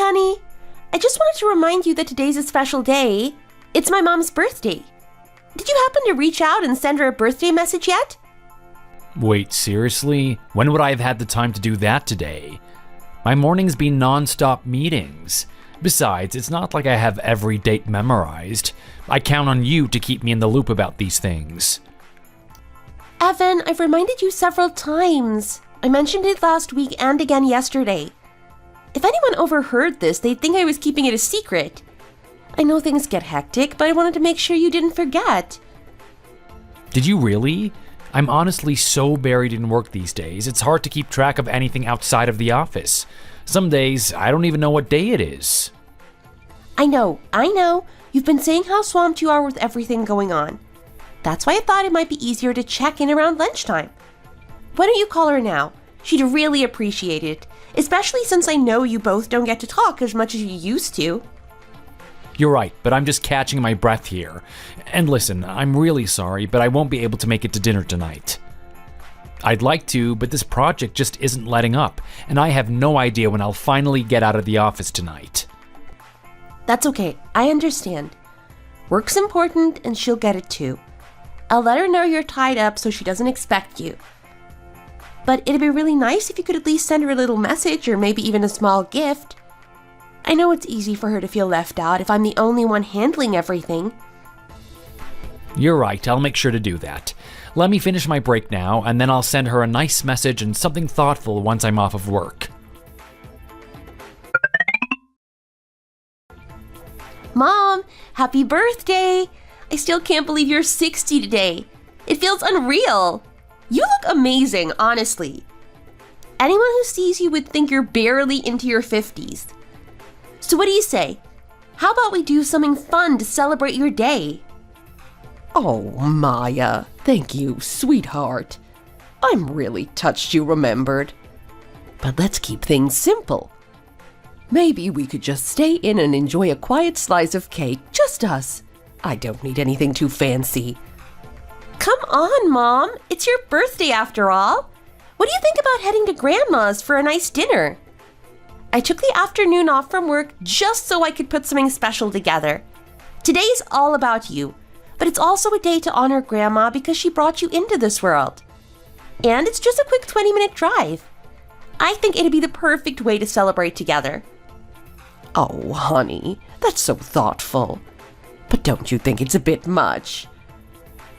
Danny. I just wanted to remind you that today's a special day. It's my mom's birthday. Did you happen to reach out and send her a birthday message yet? Wait, seriously? When would I have had the time to do that today? My mornings been non-stop meetings. Besides, it's not like I have every date memorized. I count on you to keep me in the loop about these things. Evan, I've reminded you several times. I mentioned it last week and again yesterday. If anyone overheard this, they'd think I was keeping it a secret. I know things get hectic, but I wanted to make sure you didn't forget. Did you really? I'm honestly so buried in work these days, it's hard to keep track of anything outside of the office. Some days, I don't even know what day it is. I know. You've been saying how swamped you are with everything going on. That's why I thought it might be easier to check in around lunchtime. Why don't you call her now? She'd really appreciate it, especially since I know you both don't get to talk as much as you used to. You're right, but I'm just catching my breath here. And listen, I'm really sorry, but I won't be able to make it to dinner tonight. I'd like to, but this project just isn't letting up, and I have no idea when I'll finally get out of the office tonight. That's okay, I understand. Work's important, and she'll get it too. I'll let her know you're tied up so she doesn't expect you. But it'd be really nice if you could at least send her a little message or maybe even a small gift. I know it's easy for her to feel left out if I'm the only one handling everything. You're right, I'll make sure to do that. Let me finish my break now, and then I'll send her a nice message and something thoughtful once I'm off of work. Mom, happy birthday! I still can't believe you're 60 today. It feels unreal. You look amazing, honestly. Anyone who sees you would think you're barely into your 50s. So what do you say? How about we do something fun to celebrate your day? Oh, Maya, thank you, sweetheart. I'm really touched you remembered. But let's keep things simple. Maybe we could just stay in and enjoy a quiet slice of cake, just us. I don't need anything too fancy. Come on, Mom. It's your birthday after all. What do you think about heading to Grandma's for a nice dinner? I took the afternoon off from work just so I could put something special together. Today's all about you, but it's also a day to honor Grandma because she brought you into this world. And it's just a quick 20-minute drive. I think it'd be the perfect way to celebrate together. Oh, honey, that's so thoughtful. But don't you think it's a bit much?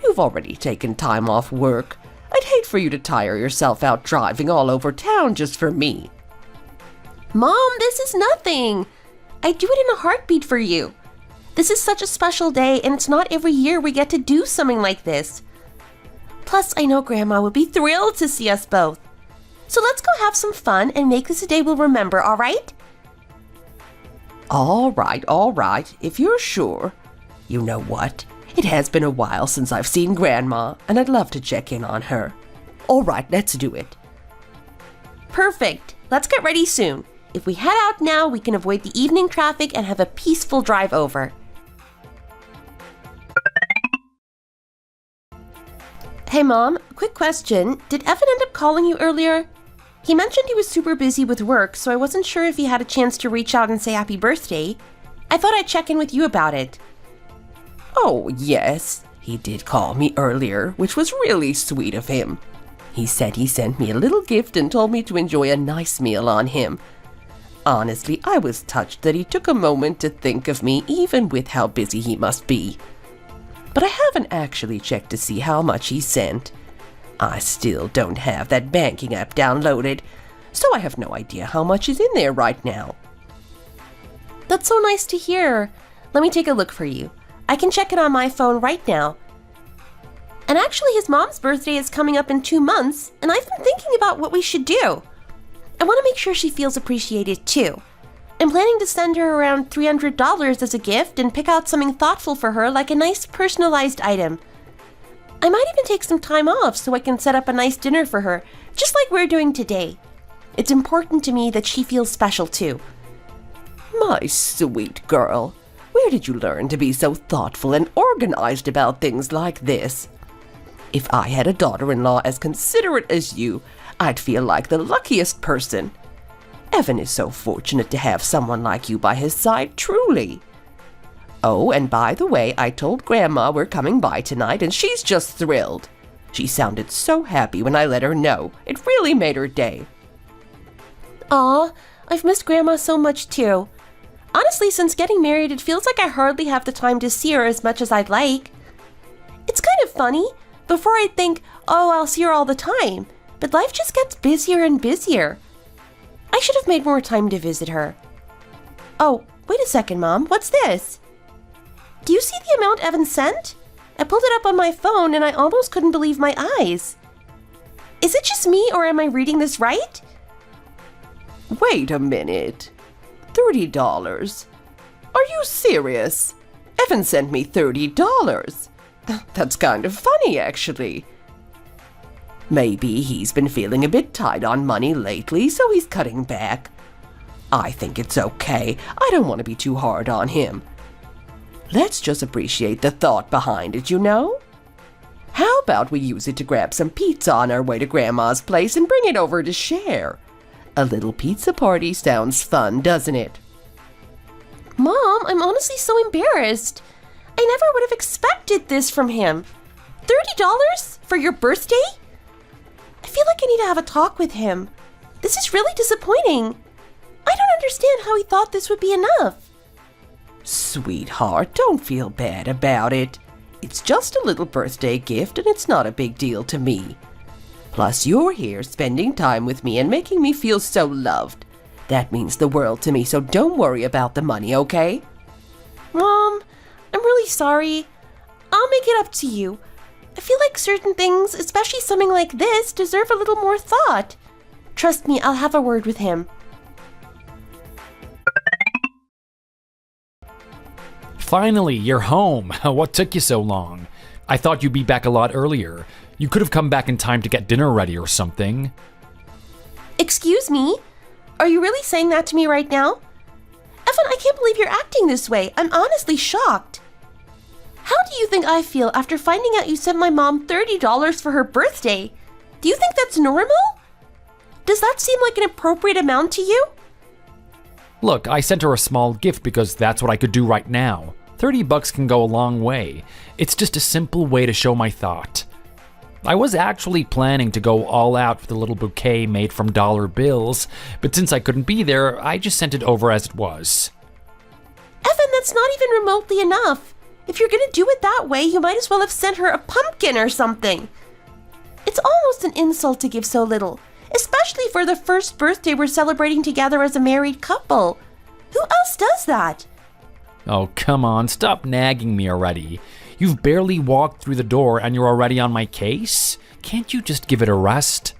You've already taken time off work. I'd hate for you to tire yourself out driving all over town just for me. Mom, this is nothing. I'd do it in a heartbeat for you. This is such a special day, and it's not every year we get to do something like this. Plus, I know Grandma would be thrilled to see us both. So let's go have some fun and make this a day we'll remember, all right? All right, if you're sure. You know what? It has been a while since I've seen Grandma, and I'd love to check in on her. All right, let's do it. Perfect. Let's get ready soon. If we head out now, we can avoid the evening traffic and have a peaceful drive over. Hey, Mom, quick question. Did Evan end up calling you earlier? He mentioned he was super busy with work, so I wasn't sure if he had a chance to reach out and say happy birthday. I thought I'd check in with you about it. Oh, yes. He did call me earlier, which was really sweet of him. He said he sent me a little gift and told me to enjoy a nice meal on him. Honestly, I was touched that he took a moment to think of me, even with how busy he must be. But I haven't actually checked to see how much he sent. I still don't have that banking app downloaded, so I have no idea how much is in there right now. That's so nice to hear. Let me take a look for you. I can check it on my phone right now. And actually, his mom's birthday is coming up in 2 months, and I've been thinking about what we should do. I want to make sure she feels appreciated too. I'm planning to send her around $300 as a gift and pick out something thoughtful for her, like a nice personalized item. I might even take some time off so I can set up a nice dinner for her, just like we're doing today. It's important to me that she feels special too. My sweet girl, where did you learn to be so thoughtful and organized about things like this? If I had a daughter-in-law as considerate as you, I'd feel like the luckiest person. Evan is so fortunate to have someone like you by his side, truly. Oh, and by the way, I told Grandma we're coming by tonight, and she's just thrilled. She sounded so happy when I let her know. It really made her day. Aw, I've missed Grandma so much too. Honestly, since getting married, it feels like I hardly have the time to see her as much as I'd like. It's kind of funny. Before I'd think, oh, I'll see her all the time. But life just gets busier and busier. I should have made more time to visit her. Oh, wait a second, Mom. What's this? Do you see the amount Evan sent? I pulled it up on my phone and I almost couldn't believe my eyes. Is it just me or am I reading this right? Wait a minute. $30. Are you serious? Evan sent me $30. That's kind of funny, actually. Maybe he's been feeling a bit tight on money lately, so he's cutting back. I think it's okay. I don't want to be too hard on him. Let's just appreciate the thought behind it, you know? How about we use it to grab some pizza on our way to Grandma's place and bring it over to share? A little pizza party sounds fun, doesn't it? Mom, I'm honestly so embarrassed. I never would have expected this from him. $30 for your birthday? I feel like I need to have a talk with him. This is really disappointing. I don't understand how he thought this would be enough. Sweetheart, don't feel bad about it. It's just a little birthday gift and it's not a big deal to me. Plus, you're here spending time with me and making me feel so loved. That means the world to me, so don't worry about the money, okay? Mom, I'm really sorry. I'll make it up to you. I feel like certain things, especially something like this, deserve a little more thought. Trust me, I'll have a word with him. Finally, you're home. What took you so long? I thought you'd be back a lot earlier. You could have come back in time to get dinner ready or something. Excuse me? Are you really saying that to me right now? Evan, I can't believe you're acting this way. I'm honestly shocked. How do you think I feel after finding out you sent my mom $30 for her birthday? Do you think that's normal? Does that seem like an appropriate amount to you? Look, I sent her a small gift because that's what I could do right now. $30 can go a long way. It's just a simple way to show my thought. I was actually planning to go all out with a little bouquet made from dollar bills, but since I couldn't be there, I just sent it over as it was. Evan, that's not even remotely enough. If you're gonna do it that way, you might as well have sent her a pumpkin or something. It's almost an insult to give so little, especially for the first birthday we're celebrating together as a married couple. Who else does that? Oh, come on, stop nagging me already. You've barely walked through the door and you're already on my case? Can't you just give it a rest?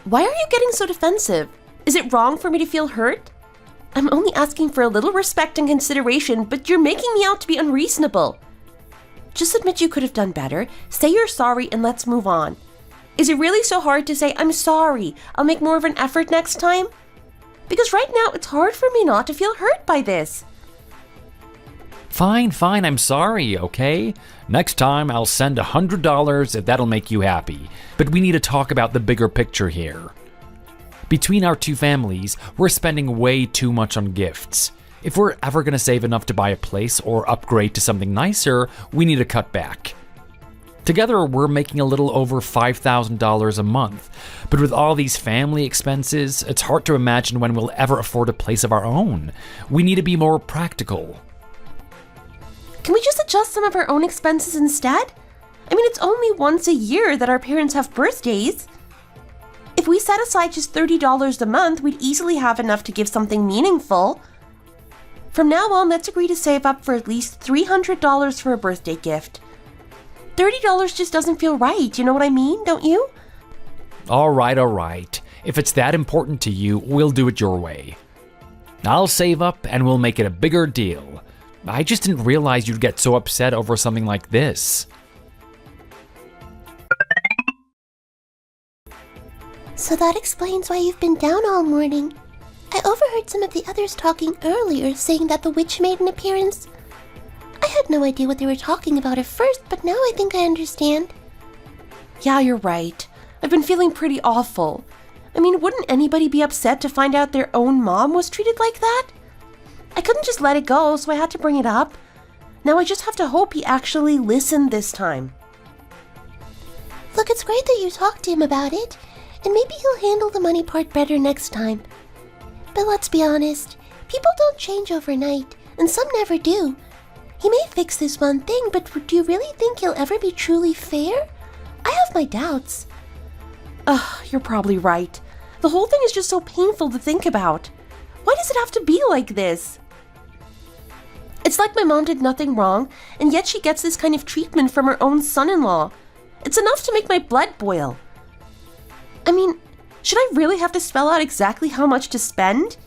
Why are you getting so defensive? Is it wrong for me to feel hurt? I'm only asking for a little respect and consideration, but you're making me out to be unreasonable. Just admit you could have done better, say you're sorry, and let's move on. Is it really so hard to say, I'm sorry, I'll make more of an effort next time? Because right now, it's hard for me not to feel hurt by this. Fine, I'm sorry, okay? Next time I'll send $100 if that'll make you happy. But we need to talk about the bigger picture here. Between our two families, we're spending way too much on gifts. If we're ever gonna save enough to buy a place or upgrade to something nicer, we need to cut back. Together, we're making a little over $5,000 a month. But with all these family expenses, it's hard to imagine when we'll ever afford a place of our own. We need to be more practical. Can we just adjust some of our own expenses instead? I mean, it's only once a year that our parents have birthdays. If we set aside just $30 a month, we'd easily have enough to give something meaningful. From now on, let's agree to save up for at least $300 for a birthday gift. $30 just doesn't feel right, you know what I mean, don't you? All right. If it's that important to you, we'll do it your way. I'll save up and we'll make it a bigger deal. I just didn't realize you'd get so upset over something like this. So that explains why you've been down all morning. I overheard some of the others talking earlier, saying that the witch made an appearance. I had no idea what they were talking about at first, but now I think I understand. Yeah, you're right. I've been feeling pretty awful. I mean, wouldn't anybody be upset to find out their own mom was treated like that? I couldn't just let it go, so I had to bring it up. Now I just have to hope he actually listened this time. Look, it's great that you talked to him about it, and maybe he'll handle the money part better next time. But let's be honest, people don't change overnight, and some never do. He may fix this one thing, but do you really think he'll ever be truly fair? I have my doubts. Ugh, you're probably right. The whole thing is just so painful to think about. Why does it have to be like this? It's like my mom did nothing wrong, and yet she gets this kind of treatment from her own son-in-law. It's enough to make my blood boil. I mean, should I really have to spell out exactly how much to spend?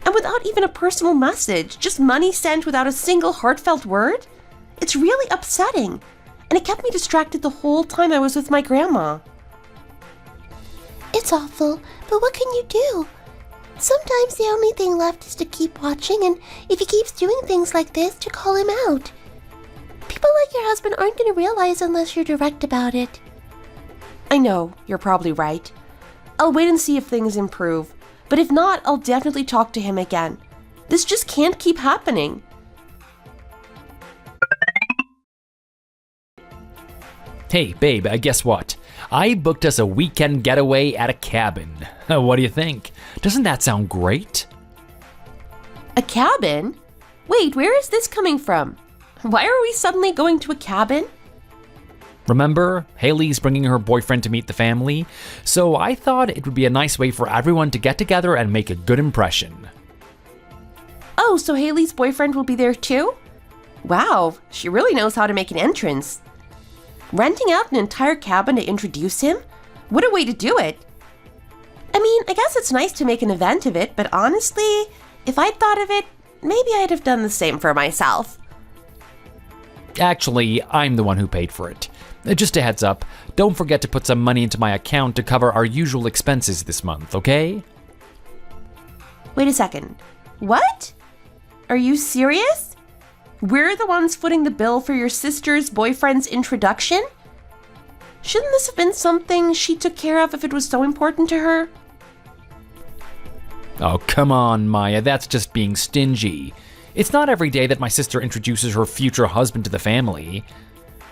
And without even a personal message, just money sent without a single heartfelt word? It's really upsetting, and it kept me distracted the whole time I was with my grandma. It's awful, but what can you do? Sometimes the only thing left is to keep watching, and if he keeps doing things like this, to call him out. People like your husband aren't going to realize unless you're direct about it. I know, you're probably right. I'll wait and see if things improve, but if not, I'll definitely talk to him again. This just can't keep happening. Hey, babe, guess what? I booked us a weekend getaway at a cabin. What do you think? Doesn't that sound great? A cabin? Wait, where is this coming from? Why are we suddenly going to a cabin? Remember, Haley's bringing her boyfriend to meet the family, so I thought it would be a nice way for everyone to get together and make a good impression. Oh, so Haley's boyfriend will be there too? Wow, she really knows how to make an entrance. Renting out an entire cabin to introduce him? What a way to do it. I mean, I guess it's nice to make an event of it, but honestly, if I'd thought of it, maybe I'd have done the same for myself. Actually, I'm the one who paid for it. Just a heads up, don't forget to put some money into my account to cover our usual expenses this month, okay? Wait a second. What? Are you serious? We're the ones footing the bill for your sister's boyfriend's introduction? Shouldn't this have been something she took care of if it was so important to her? Oh, come on, Maya, that's just being stingy. It's not every day that my sister introduces her future husband to the family.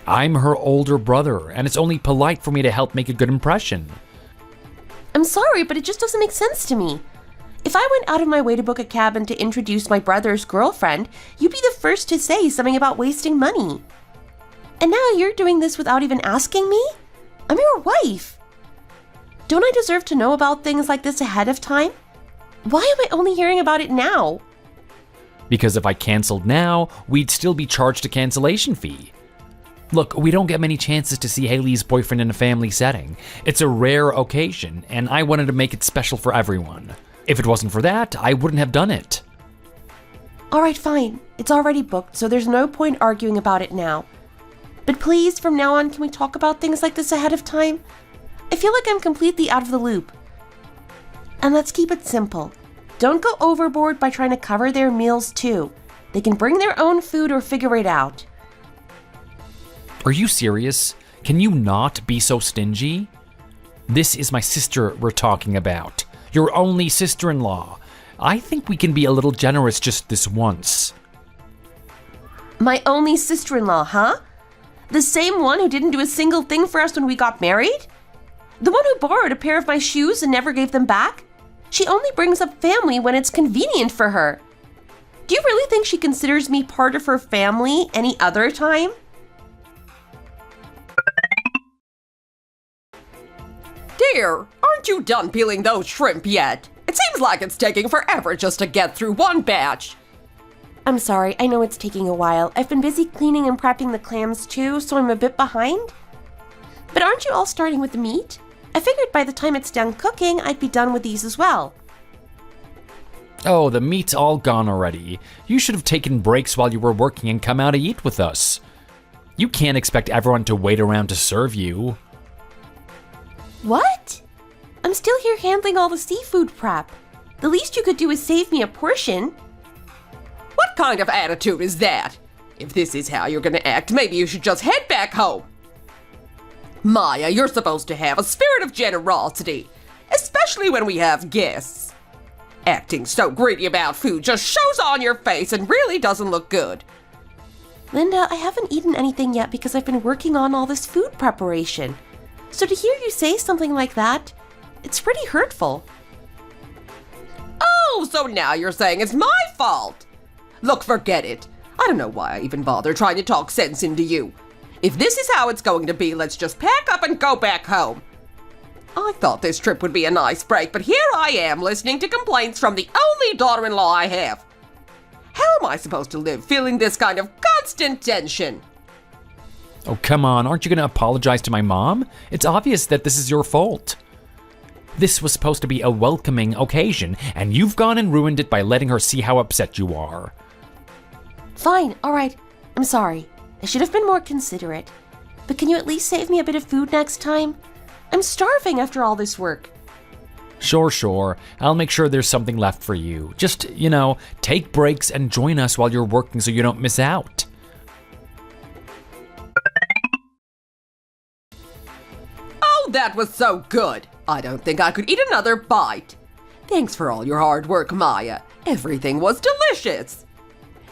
I'm her older brother, and it's only polite for me to help make a good impression. I'm sorry, but it just doesn't make sense to me. If I went out of my way to book a cabin to introduce my brother's girlfriend, you'd be the first to say something about wasting money. And now you're doing this without even asking me? I'm your wife. Don't I deserve to know about things like this ahead of time? Why am I only hearing about it now? Because if I canceled now, we'd still be charged a cancellation fee. Look, we don't get many chances to see Haley's boyfriend in a family setting. It's a rare occasion, and I wanted to make it special for everyone. If it wasn't for that, I wouldn't have done it. Alright, fine. It's already booked, so there's no point arguing about it now. But please, from now on, can we talk about things like this ahead of time? I feel like I'm completely out of the loop. And let's keep it simple. Don't go overboard by trying to cover their meals too. They can bring their own food or figure it out. Are you serious? Can you not be so stingy? This is my sister we're talking about. Your only sister-in-law. I think we can be a little generous just this once. My only sister-in-law, huh? The same one who didn't do a single thing for us when we got married? The one who borrowed a pair of my shoes and never gave them back? She only brings up family when it's convenient for her. Do you really think she considers me part of her family any other time? Dear, aren't you done peeling those shrimp yet? It seems like it's taking forever just to get through one batch. I'm sorry, I know it's taking a while. I've been busy cleaning and prepping the clams too, so I'm a bit behind. But aren't you all starting with the meat? I figured by the time it's done cooking, I'd be done with these as well. Oh, the meat's all gone already. You should have taken breaks while you were working and come out to eat with us. You can't expect everyone to wait around to serve you. What? I'm still here handling all the seafood prep. The least you could do is save me a portion. What kind of attitude is that? If this is how you're gonna act, maybe you should just head back home. Maya, you're supposed to have a spirit of generosity. especially when we have guests. Acting so greedy about food just shows on your face and really doesn't look good. Linda, I haven't eaten anything yet because I've been working on all this food preparation. So to hear you say something like that, it's pretty hurtful. Oh, so now you're saying it's my fault. Look, forget it. I don't know why I even bother trying to talk sense into you. If this is how it's going to be, let's just pack up and go back home. I thought this trip would be a nice break, but here I am listening to complaints from the only daughter-in-law I have. How am I supposed to live feeling this kind of constant tension? Oh, come on, aren't you going to apologize to my mom? It's obvious that this is your fault. This was supposed to be a welcoming occasion, and you've gone and ruined it by letting her see how upset you are. Fine, alright, I'm sorry. I should have been more considerate. But can you at least save me a bit of food next time? I'm starving after all this work. Sure. I'll make sure there's something left for you. Just, take breaks and join us while you're working so you don't miss out. Oh, that was so good. I don't think I could eat another bite. Thanks for all your hard work, Maya. Everything was delicious.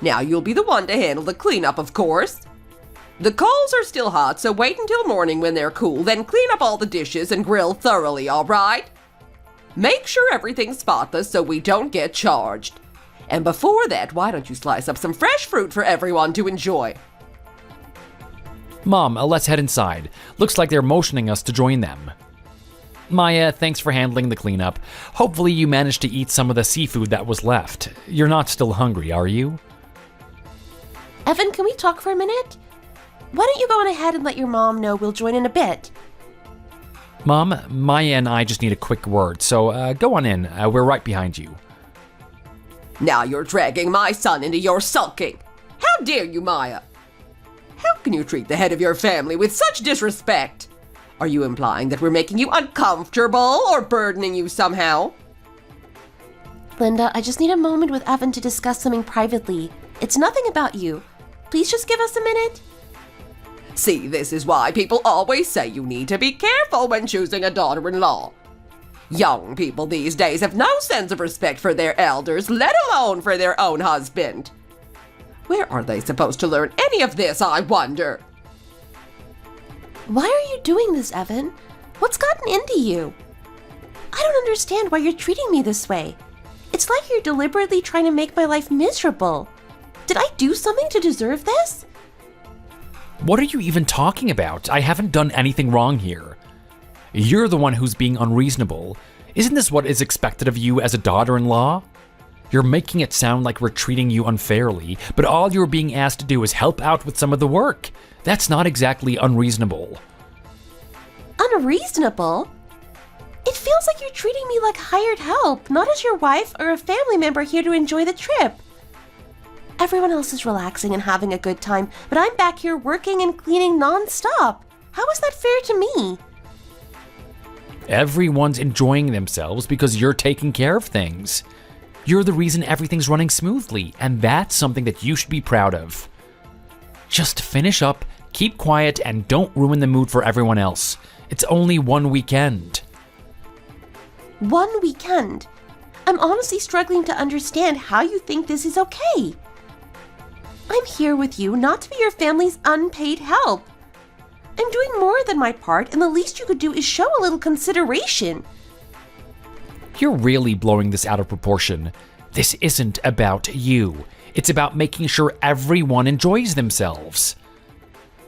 Now you'll be the one to handle the cleanup, of course. The coals are still hot, so wait until morning when they're cool, then clean up all the dishes and grill thoroughly, all right? Make sure everything's spotless so we don't get charged. And before that, why don't you slice up some fresh fruit for everyone to enjoy? Mom, let's head inside. Looks like they're motioning us to join them. Maya, thanks for handling the cleanup. Hopefully you managed to eat some of the seafood that was left. You're not still hungry, are you? Evan, can we talk for a minute? Why don't you go on ahead and let your mom know we'll join in a bit? Mom, Maya and I just need a quick word, so go on in. We're right behind you. Now you're dragging my son into your sulking. How dare you, Maya? How can you treat the head of your family with such disrespect? Are you implying that we're making you uncomfortable or burdening you somehow? Linda, I just need a moment with Evan to discuss something privately. It's nothing about you. Please just give us a minute. See, this is why people always say you need to be careful when choosing a daughter-in-law. Young people these days have no sense of respect for their elders, let alone for their own husband. Where are they supposed to learn any of this, I wonder? Why are you doing this, Evan? What's gotten into you? I don't understand why you're treating me this way. It's like you're deliberately trying to make my life miserable. Did I do something to deserve this? What are you even talking about? I haven't done anything wrong here. You're the one who's being unreasonable. Isn't this what is expected of you as a daughter-in-law? You're making it sound like we're treating you unfairly, but all you're being asked to do is help out with some of the work. That's not exactly unreasonable. Unreasonable? It feels like you're treating me like hired help, not as your wife or a family member here to enjoy the trip. Everyone else is relaxing and having a good time, but I'm back here working and cleaning non-stop. How is that fair to me? Everyone's enjoying themselves because you're taking care of things. You're the reason everything's running smoothly, and that's something that you should be proud of. Just finish up, keep quiet, and don't ruin the mood for everyone else. It's only one weekend. 1 weekend? I'm honestly struggling to understand how you think this is okay. I'm here with you not to be your family's unpaid help. I'm doing more than my part, and the least you could do is show a little consideration. You're really blowing this out of proportion. This isn't about you. It's about making sure everyone enjoys themselves.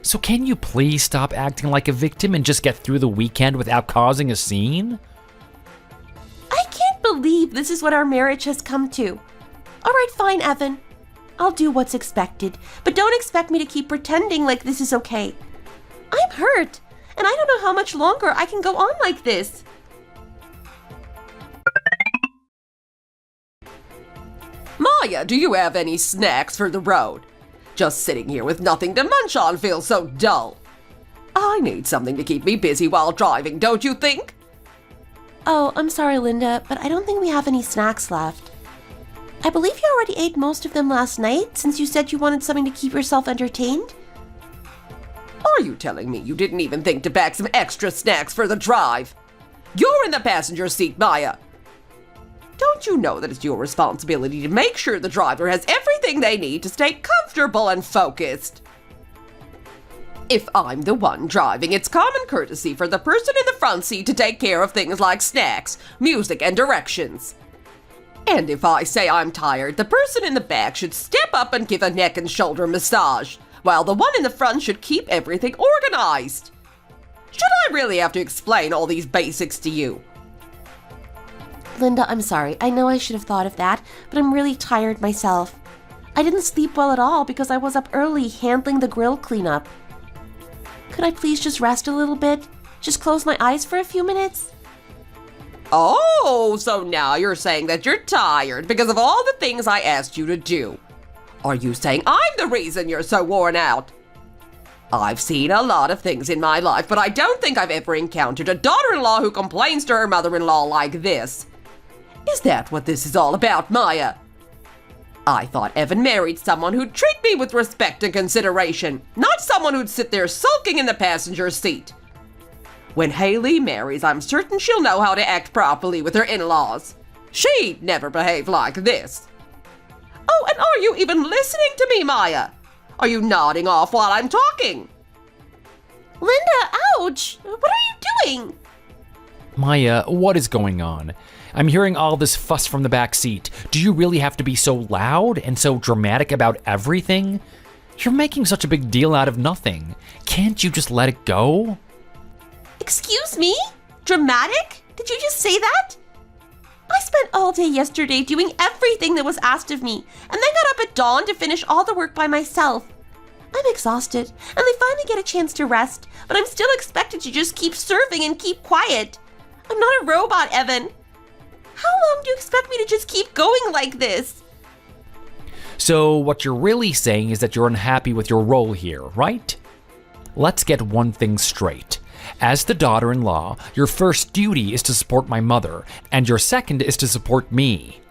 So can you please stop acting like a victim and just get through the weekend without causing a scene? I can't believe this is what our marriage has come to. All right, fine, Evan. I'll do what's expected, but don't expect me to keep pretending like this is okay. I'm hurt, and I don't know how much longer I can go on like this. Maya, do you have any snacks for the road? Just sitting here with nothing to munch on feels so dull. I need something to keep me busy while driving, don't you think? Oh, I'm sorry, Linda, but I don't think we have any snacks left. I believe you already ate most of them last night, since you said you wanted something to keep yourself entertained. Are you telling me you didn't even think to pack some extra snacks for the drive? You're in the passenger seat, Maya. Don't you know that it's your responsibility to make sure the driver has everything they need to stay comfortable and focused? If I'm the one driving, it's common courtesy for the person in the front seat to take care of things like snacks, music, and directions. And if I say I'm tired, the person in the back should step up and give a neck and shoulder massage, while the one in the front should keep everything organized. Should I really have to explain all these basics to you? Linda, I'm sorry. I know I should have thought of that, but I'm really tired myself. I didn't sleep well at all because I was up early handling the grill cleanup. Could I please just rest a little bit? Just close my eyes for a few minutes? Oh, so now you're saying that you're tired because of all the things I asked you to do. Are you saying I'm the reason you're so worn out? I've seen a lot of things in my life, but I don't think I've ever encountered a daughter-in-law who complains to her mother-in-law like this. Is that what this is all about, Maya? I thought Evan married someone who'd treat me with respect and consideration, not someone who'd sit there sulking in the passenger seat. When Haley marries, I'm certain she'll know how to act properly with her in-laws. She'd never behave like this. Oh, and are you even listening to me, Maya? Are you nodding off while I'm talking? Linda, ouch! What are you doing? Maya, what is going on? I'm hearing all this fuss from the back seat. Do you really have to be so loud and so dramatic about everything? You're making such a big deal out of nothing. Can't you just let it go? Excuse me? Dramatic? Did you just say that? I spent all day yesterday doing everything that was asked of me, and then got up at dawn to finish all the work by myself. I'm exhausted, and they finally get a chance to rest, but I'm still expected to just keep serving and keep quiet. I'm not a robot, Evan. How long do you expect me to just keep going like this? So what you're really saying is that you're unhappy with your role here, right? Let's get one thing straight. As the daughter-in-law, your first duty is to support my mother, and your second is to support me.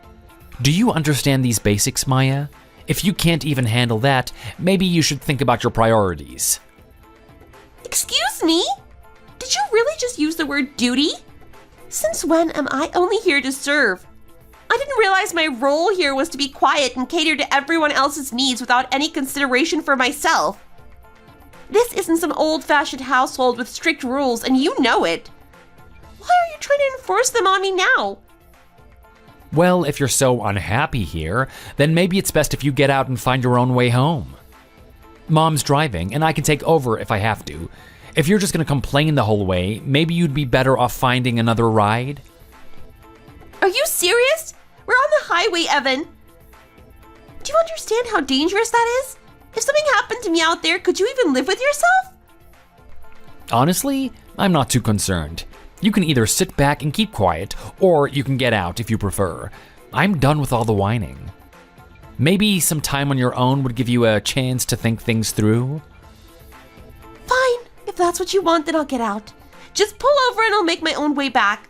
Do you understand these basics, Maya? If you can't even handle that, maybe you should think about your priorities. Excuse me? Did you really just use the word duty? Since when am I only here to serve? I didn't realize my role here was to be quiet and cater to everyone else's needs without any consideration for myself. This isn't some old-fashioned household with strict rules, and you know it. Why are you trying to enforce them on me now? Well, if you're so unhappy here, then maybe it's best if you get out and find your own way home. Mom's driving, and I can take over if I have to. If you're just gonna complain the whole way, maybe you'd be better off finding another ride. Are you serious? We're on the highway, Evan. Do you understand how dangerous that is? If something happened to me out there, could you even live with yourself? Honestly, I'm not too concerned. You can either sit back and keep quiet, or you can get out if you prefer. I'm done with all the whining. Maybe some time on your own would give you a chance to think things through? Fine. If that's what you want, then I'll get out. Just pull over and I'll make my own way back.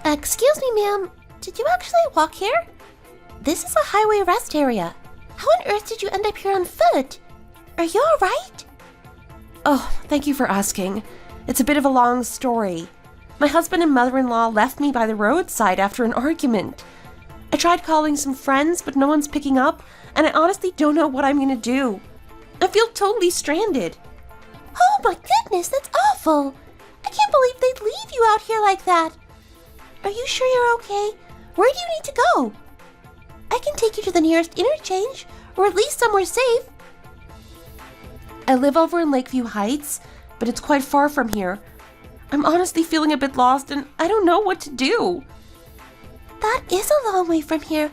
Excuse me, ma'am. Did you actually walk here? This is a highway rest area. How on earth did you end up here on foot? Are you alright? Oh, thank you for asking. It's a bit of a long story. My husband and mother-in-law left me by the roadside after an argument. I tried calling some friends, but no one's picking up, and I honestly don't know what I'm gonna do. I feel totally stranded. Oh my goodness, that's awful. I can't believe they'd leave you out here like that. Are you sure you're okay? Where do you need to go? I can take you to the nearest interchange, or at least somewhere safe. I live over in Lakeview Heights, but it's quite far from here. I'm honestly feeling a bit lost, and I don't know what to do. That is a long way from here.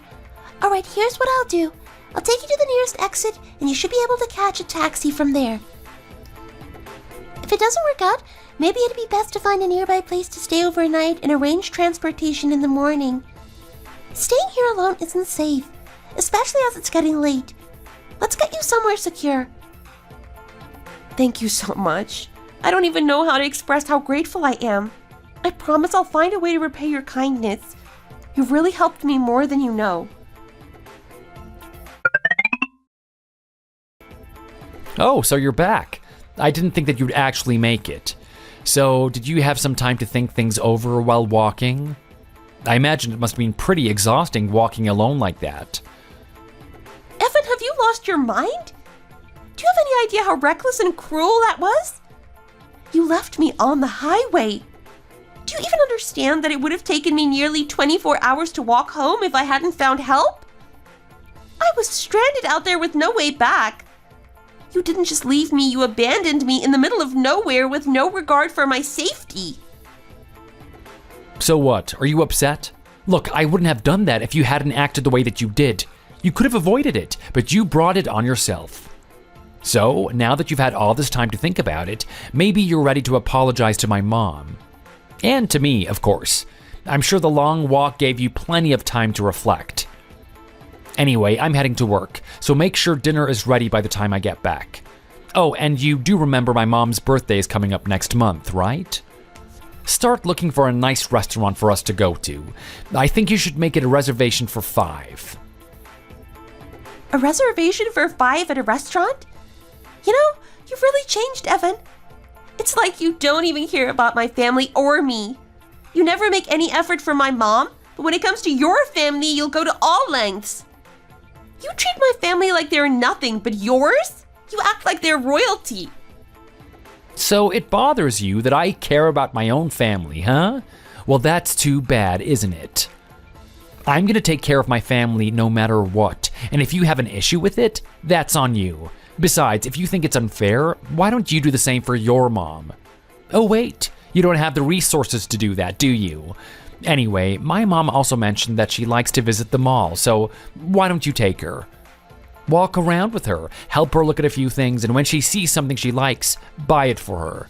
Alright, here's what I'll do. I'll take you to the nearest exit, and you should be able to catch a taxi from there. If it doesn't work out, maybe it'd be best to find a nearby place to stay overnight and arrange transportation in the morning. Staying here alone isn't safe, especially as it's getting late. Let's get you somewhere secure. Thank you so much. I don't even know how to express how grateful I am. I promise I'll find a way to repay your kindness. You've really helped me more than you know. Oh, so you're back. I didn't think that you'd actually make it. So, did you have some time to think things over while walking? I imagine it must have been pretty exhausting walking alone like that. Evan, have you lost your mind? Do you have any idea how reckless and cruel that was? You left me on the highway. Do you even understand that it would have taken me nearly 24 hours to walk home if I hadn't found help? I was stranded out there with no way back. You didn't just leave me, you abandoned me in the middle of nowhere with no regard for my safety. So what? Are you upset? Look, I wouldn't have done that if you hadn't acted the way that you did. You could have avoided it, but you brought it on yourself. So, now that you've had all this time to think about it, maybe you're ready to apologize to my mom. And to me, of course. I'm sure the long walk gave you plenty of time to reflect. Anyway, I'm heading to work, so make sure dinner is ready by the time I get back. Oh, and you do remember my mom's birthday is coming up next month, right? Start looking for a nice restaurant for us to go to. I think you should make it a reservation for 5. A reservation for 5 at a restaurant? You know, you've really changed, Evan. It's like you don't even hear about my family or me. You never make any effort for my mom, but when it comes to your family, you'll go to all lengths. You treat my family like they're nothing, but yours? You act like they're royalty. So it bothers you that I care about my own family, huh? Well, that's too bad, isn't it? I'm gonna take care of my family no matter what, and if you have an issue with it, that's on you. Besides, if you think it's unfair, why don't you do the same for your mom? Oh wait, you don't have the resources to do that, do you? Anyway, my mom also mentioned that she likes to visit the mall, so why don't you take her? Walk around with her, help her look at a few things, and when she sees something she likes, buy it for her.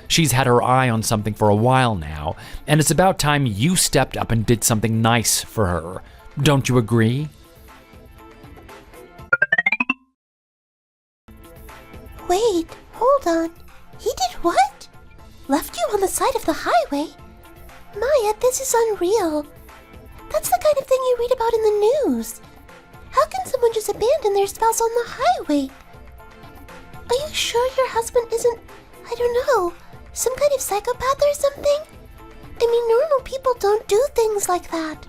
She's had her eye on something for a while now, and it's about time you stepped up and did something nice for her. Don't you agree? Wait, hold on. He did what? Left you on the side of the highway? Maya, this is unreal. That's the kind of thing you read about in the news. How can someone just abandon their spouse on the highway? Are you sure your husband isn't, I don't know, some kind of psychopath or something? I mean, normal people don't do things like that.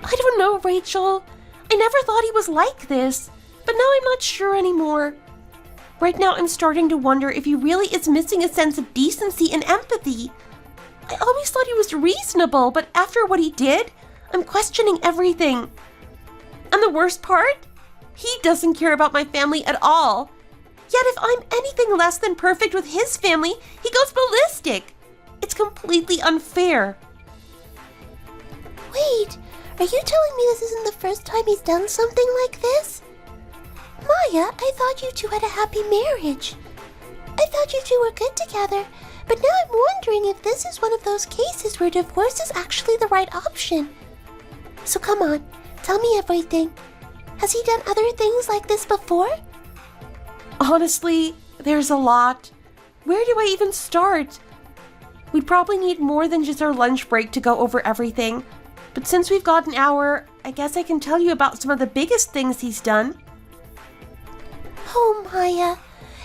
I don't know, Rachel. I never thought he was like this, but now I'm not sure anymore. Right now I'm starting to wonder if he really is missing a sense of decency and empathy. I always thought he was reasonable, but after what he did, I'm questioning everything. And the worst part? He doesn't care about my family at all. Yet if I'm anything less than perfect with his family, he goes ballistic. It's completely unfair. Wait, are you telling me this isn't the first time he's done something like this? Maya, I thought you two had a happy marriage. I thought you two were good together, but now I'm wondering if this is one of those cases where divorce is actually the right option. So come on, tell me everything. Has he done other things like this before? Honestly, there's a lot. Where do I even start? We'd probably need more than just our lunch break to go over everything. But since we've got an hour, I guess I can tell you about some of the biggest things he's done. Oh, Maya,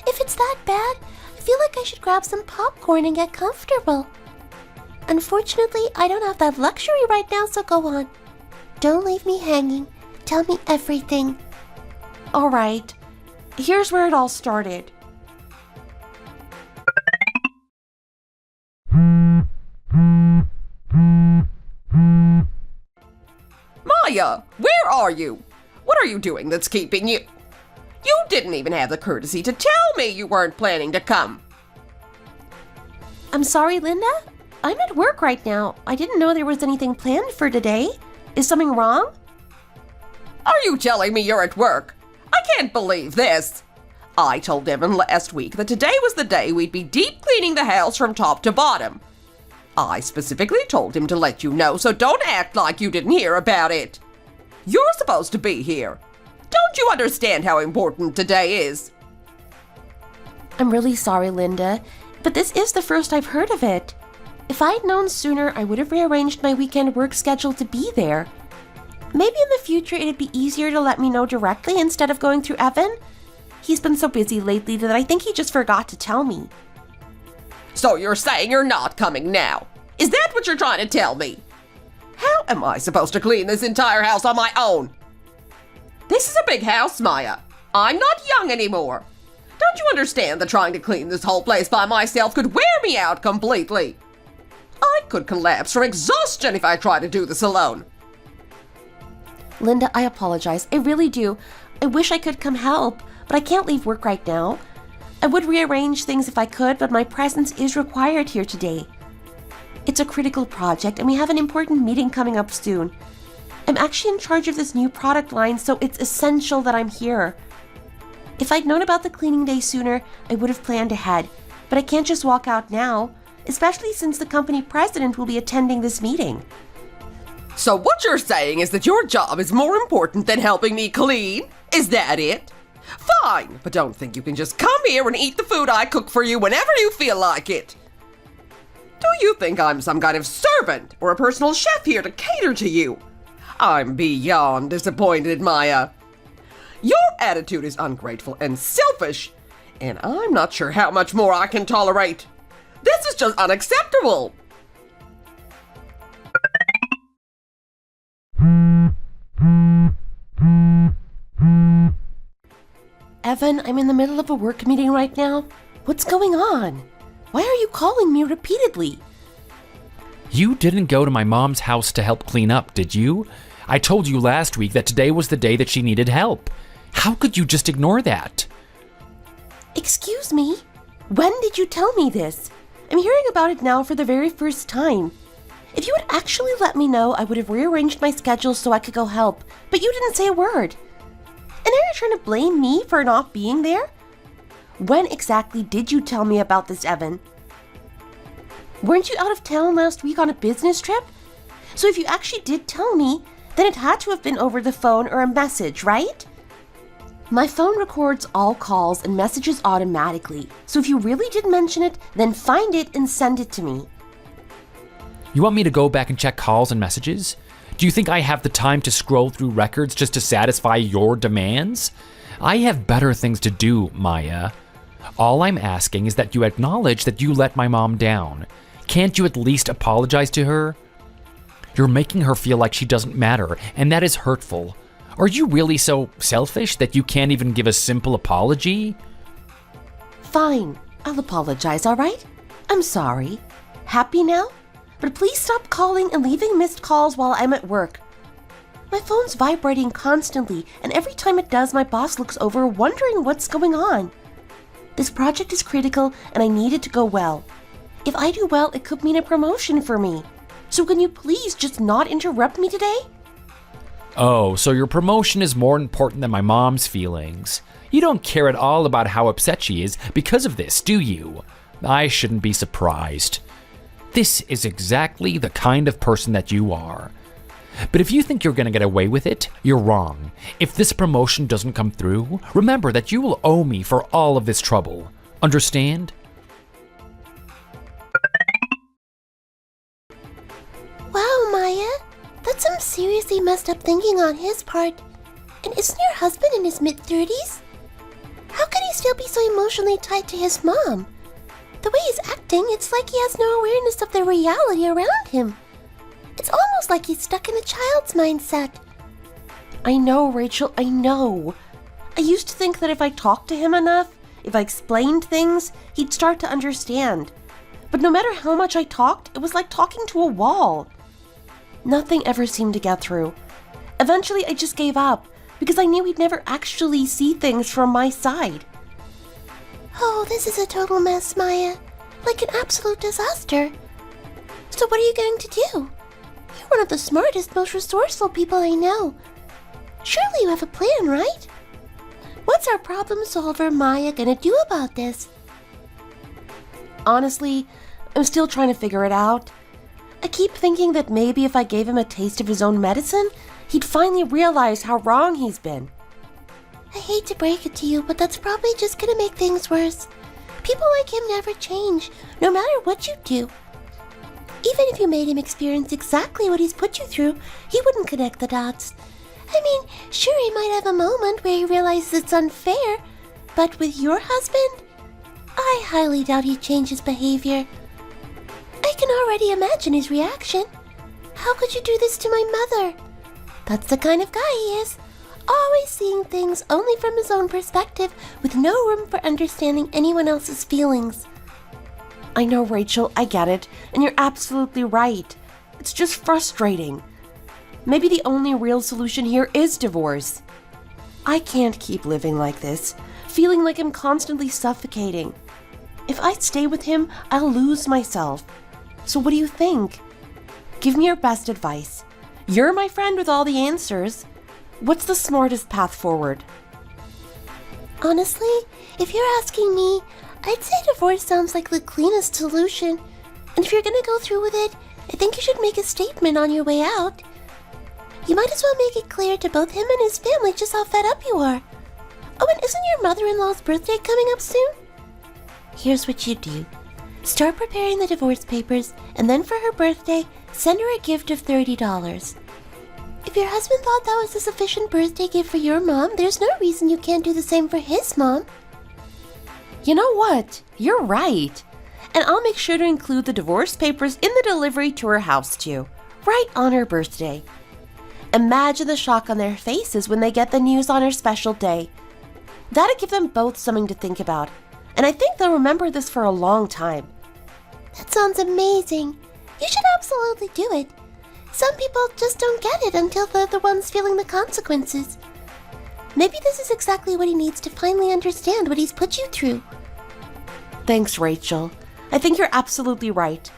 if it's that bad, I feel like I should grab some popcorn and get comfortable. Unfortunately, I don't have that luxury right now, so go on. Don't leave me hanging. Tell me everything. All right, here's where it all started. Maya, where are you? What are you doing that's keeping you? You didn't even have the courtesy to tell me you weren't planning to come. I'm sorry, Linda. I'm at work right now. I didn't know there was anything planned for today. Is something wrong? Are you telling me you're at work? I can't believe this. I told Evan last week that today was the day we'd be deep cleaning the house from top to bottom. I specifically told him to let you know, so don't act like you didn't hear about it. You're supposed to be here. Don't you understand how important today is? I'm really sorry, Linda, but this is the first I've heard of it. If I'd known sooner, I would have rearranged my weekend work schedule to be there. Maybe in the future it'd be easier to let me know directly instead of going through Evan. He's been so busy lately that I think he just forgot to tell me. So you're saying you're not coming now? Is that what you're trying to tell me? How am I supposed to clean this entire house on my own? This is a big house, Maya. I'm not young anymore. Don't you understand that trying to clean this whole place by myself could wear me out completely? I could collapse from exhaustion if I tried to do this alone. Linda, I apologize. I really do. I wish I could come help, but I can't leave work right now. I would rearrange things if I could, but my presence is required here today. It's a critical project, and we have an important meeting coming up soon. I'm actually in charge of this new product line, so it's essential that I'm here. If I'd known about the cleaning day sooner, I would have planned ahead, but I can't just walk out now, especially since the company president will be attending this meeting. So what you're saying is that your job is more important than helping me clean? Is that it? Fine, but don't think you can just come here and eat the food I cook for you whenever you feel like it. Do you think I'm some kind of servant or a personal chef here to cater to you? I'm beyond disappointed, Maya. Your attitude is ungrateful and selfish, and I'm not sure how much more I can tolerate. This is just unacceptable. Evan, I'm in the middle of a work meeting right now. What's going on? Why are you calling me repeatedly? You didn't go to my mom's house to help clean up, did you? I told you last week that today was the day that she needed help. How could you just ignore that? Excuse me? When did you tell me this? I'm hearing about it now for the very first time. If you had actually let me know, I would have rearranged my schedule so I could go help, but you didn't say a word. And now you're trying to blame me for not being there? When exactly did you tell me about this, Evan? Weren't you out of town last week on a business trip? So if you actually did tell me, then it had to have been over the phone or a message, right? My phone records all calls and messages automatically, so if you really did mention it, then find it and send it to me. You want me to go back and check calls and messages? Do you think I have the time to scroll through records just to satisfy your demands? I have better things to do, Maya. All I'm asking is that you acknowledge that you let my mom down. Can't you at least apologize to her? You're making her feel like she doesn't matter, and that is hurtful. Are you really so selfish that you can't even give a simple apology? Fine, I'll apologize, all right? I'm sorry. Happy now? But please stop calling and leaving missed calls while I'm at work. My phone's vibrating constantly, and every time it does, my boss looks over wondering what's going on. This project is critical, and I need it to go well. If I do well, it could mean a promotion for me. So can you please just not interrupt me today? Oh, so your promotion is more important than my mom's feelings. You don't care at all about how upset she is because of this, do you? I shouldn't be surprised. This is exactly the kind of person that you are. But if you think you're going to get away with it, you're wrong. If this promotion doesn't come through, remember that you will owe me for all of this trouble. Understand? Wow, Maya. That's some seriously messed up thinking on his part. And isn't your husband in his mid-30s? How could he still be so emotionally tied to his mom? The way he's acting, it's like he has no awareness of the reality around him. It's almost like he's stuck in a child's mindset. I know, Rachel, I know. I used to think that if I talked to him enough, if I explained things, he'd start to understand. But no matter how much I talked, it was like talking to a wall. Nothing ever seemed to get through. Eventually, I just gave up because I knew he'd never actually see things from my side. Oh, this is a total mess, Maya. Like an absolute disaster. So what are you going to do? You're one of the smartest, most resourceful people I know. Surely you have a plan, right? What's our problem solver Maya gonna do about this? Honestly, I'm still trying to figure it out. I keep thinking that maybe if I gave him a taste of his own medicine, he'd finally realize how wrong he's been. I hate to break it to you, but that's probably just gonna make things worse. People like him never change, no matter what you do. Even if you made him experience exactly what he's put you through, he wouldn't connect the dots. I mean, sure, he might have a moment where he realizes it's unfair, But with your husband, I highly doubt he'd change his behavior. I can already imagine his reaction. How could you do this to my mother? That's the kind of guy he is. Always seeing things only from his own perspective, with no room for understanding anyone else's feelings. I know, Rachel, I get it, and you're absolutely right. It's just frustrating. Maybe the only real solution here is divorce. I can't keep living like this, feeling like I'm constantly suffocating. If I stay with him, I'll lose myself. So what do you think? Give me your best advice. You're my friend with all the answers. What's the smartest path forward? Honestly, if you're asking me, I'd say divorce sounds like the cleanest solution. And if you're gonna go through with it, I think you should make a statement on your way out. You might as well make it clear to both him and his family just how fed up you are. Oh, and isn't your mother-in-law's birthday coming up soon? Here's what you do. Start preparing the divorce papers, and then for her birthday, send her a gift of $30. If your husband thought that was a sufficient birthday gift for your mom, there's no reason you can't do the same for his mom. You know what? You're right. And I'll make sure to include the divorce papers in the delivery to her house too, right on her birthday. Imagine the shock on their faces when they get the news on her special day. That'd give them both something to think about, and I think they'll remember this for a long time. That sounds amazing. You should absolutely do it. Some people just don't get it until they're the ones feeling the consequences. Maybe this is exactly what he needs to finally understand what he's put you through. Thanks, Rachel. I think you're absolutely right.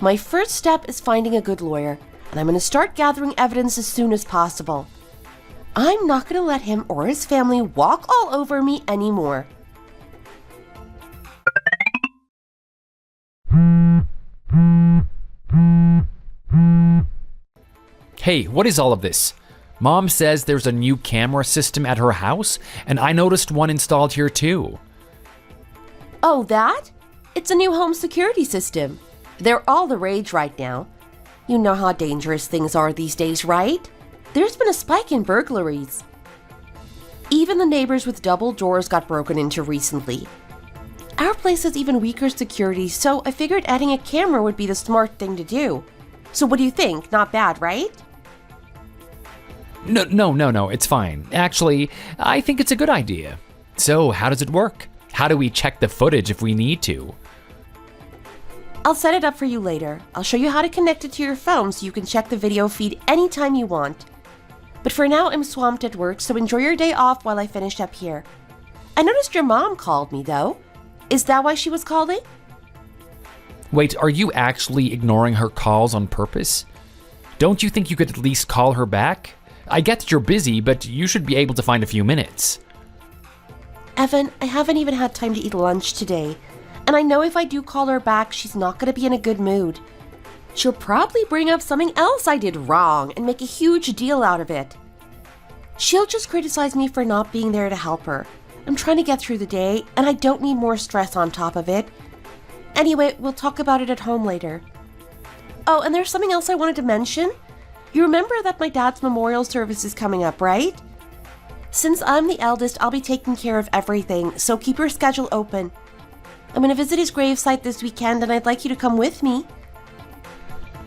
My first step is finding a good lawyer, and I'm going to start gathering evidence as soon as possible. I'm not going to let him or his family walk all over me anymore. Hey, what is all of this? Mom says there's a new camera system at her house, and I noticed one installed here too. Oh, that? It's a new home security system. They're all the rage right now. You know how dangerous things are these days, right? There's been a spike in burglaries. Even the neighbors with double doors got broken into recently. Our place has even weaker security, so I figured adding a camera would be the smart thing to do. So what do you think? Not bad, right? No, it's fine. Actually, I think it's a good idea. So, how does it work? How do we check the footage if we need to? I'll set it up for you later. I'll show you how to connect it to your phone so you can check the video feed anytime you want. But for now, I'm swamped at work, so enjoy your day off while I finish up here. I noticed your mom called me, though. Is that why she was calling? Wait, are you actually ignoring her calls on purpose? Don't you think you could at least call her back? I get that you're busy, but you should be able to find a few minutes. Evan, I haven't even had time to eat lunch today. And I know if I do call her back, she's not going to be in a good mood. She'll probably bring up something else I did wrong and make a huge deal out of it. She'll just criticize me for not being there to help her. I'm trying to get through the day, and I don't need more stress on top of it. Anyway, we'll talk about it at home later. Oh, and there's something else I wanted to mention. You remember that my dad's memorial service is coming up, right? Since I'm the eldest, I'll be taking care of everything, so keep your schedule open. I'm going to visit his gravesite this weekend, and I'd like you to come with me.